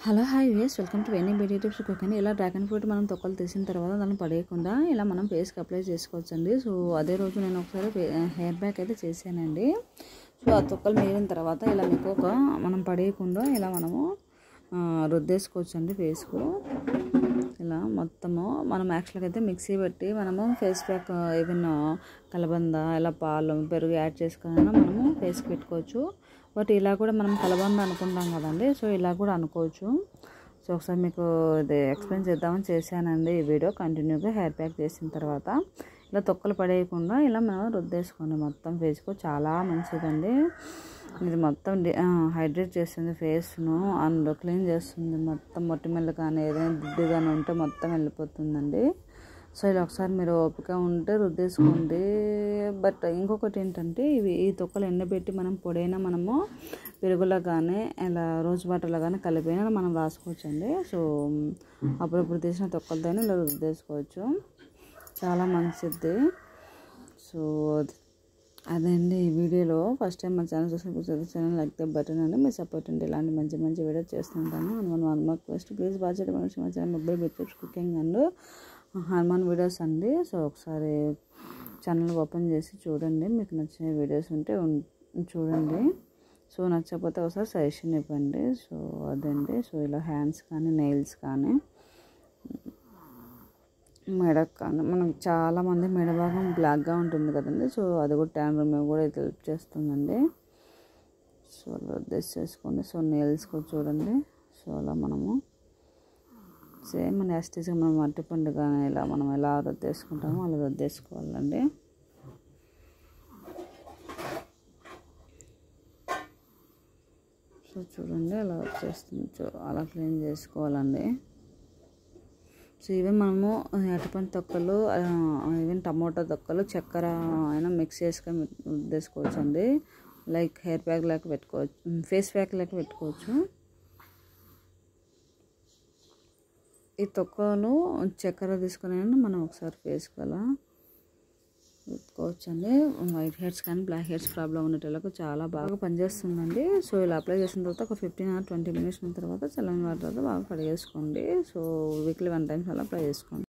Hello hi viewers, welcome to Veni beauty tips cooking. ఇలా dragon fruit మనం తొక్కలు తీసిన తర్వాత దాన్ని పడేయకుండా ఇలా మనం ఫేస్కి అప్లై చేసుకోవచ్చండి. సో అదే రోజు నేను ఒకసారి హెయిర్ ప్యాక్ అయితే చేశానండి. సో ఆ తొక్కలు మిగిలిన తర్వాత ఇలా మీకు మనం పడేయకుండా ఇలా మనము రుద్దేసుకోవచ్చండి ఫేస్కు. ఇలా మొత్తము మనం యాక్చువల్గా అయితే మిక్సీ పెట్టి మనము ఫేస్ ప్యాక్ ఈవెన్ కలబంద ఇలా పాలు పెరుగు యాడ్ చేసుకుని మనము ఫేస్కి పెట్టుకోవచ్చు. బట్ ఇలా కూడా మనం కలబంద అనుకుంటాం కదండి, సో ఇలా కూడా అనుకోవచ్చు. సో ఒకసారి మీకు ఇది ఎక్స్ప్లెయిన్ చేద్దామని చేశానండి ఈ వీడియో. కంటిన్యూగా హెయిర్ ప్యాక్ చేసిన తర్వాత ఇలా తొక్కలు పడేయకుండా ఇలా మనం రుద్దేసుకోండి మొత్తం ఫేస్కు. చాలా మంచిదండి ఇది. మొత్తం హైడ్రేట్ చేస్తుంది ఫేస్ను అండ్ క్లీన్ చేస్తుంది. మొత్తం మొటిమలు కానీ ఏదైనా జిడ్డు కానీ ఉంటే మొత్తం వెళ్ళిపోతుందండి. సో ఇలా ఒకసారి మీరు ఓపిక ఉంటే రుద్దేసుకోండి. బట్ ఇంకొకటి ఏంటంటే ఈ తొక్కలు ఎండబెట్టి మనం పొడైనా మనము పెరుగులో కానీ ఇలా రోజ్ వాటర్లో కానీ కలిపినా మనం రాసుకోవచ్చండి. సో అప్పుడప్పుడు తీసిన తొక్కలతో ఇలా రుద్దేసుకోవచ్చు, చాలా మంచిది. సో అదండి ఈ వీడియోలో. ఫస్ట్ టైం మా ఛానల్ చూసినప్పుడు ఛానల్ లైక్ ద బటన్ అండి, మీ సపోర్ట్ అండి. ఇలాంటి మంచి మంచి వీడియో చేస్తుంటాను. One more request, please watch it. మా channel mobile bits cooking and Hanuman videos అండి. సో ఒకసారి ఛానల్ ఓపెన్ చేసి చూడండి, మీకు నచ్చిన వీడియోస్ ఉంటే చూడండి. సో నచ్చకపోతే ఒకసారి సజెషన్ ఇవ్వండి. సో అదండి. సో ఇలా హ్యాండ్స్ కానీ నెయిల్స్ కానీ మెడకు కానీ మనకు చాలామంది మెడ భాగం బ్లాక్గా ఉంటుంది కదండి, సో అది కూడా ట్యాన్ రిమూవ్ కూడా ఇది హెల్ప్ చేస్తుందండి. సో అలా చేసుకోండి. సో నెయిల్స్ కూడా చూడండి. సో అలా మనము సేమ్ మన యాస్టిస్గా మనం అరటిపండు కానీ ఇలా మనం ఎలా రుద్దేసుకుంటామో అలా రుద్దేసుకోవాలండి. సో చూడండి అలా వచ్చేస్తుంది. అలా క్లీన్ చేసుకోవాలండి. సో ఈవెన్ మనము అరటిపండు తొక్కలు ఈవెన్ టమోటా తొక్కలు చక్కెర అయినా మిక్స్ చేసుకొని రుద్దేసుకోవచ్చు అండి. లైక్ హెయిర్ ప్యాక్ లాగా పెట్టుకోవచ్చు, ఫేస్ ప్యాక్ లాగా పెట్టుకోవచ్చు. ఈ తొక్కలు చక్కెర తీసుకుని మనం ఒకసారి ఫేస్కి అలా పెట్టుకోవచ్చు అండి. వైట్ హెయిర్స్ కానీ బ్లాక్ హెయిర్స్ ప్రాబ్లం ఉండేటోళ్ళకు చాలా బాగా పనిచేస్తుందండి. సో ఇలా అప్లై చేసిన తర్వాత ఒక 15 or 20 minutes తర్వాత చల్లని వాటర్తో బాగా కడిగేసుకోండి. సో వీక్లీ 1 time అలా అప్లై చేసుకోండి.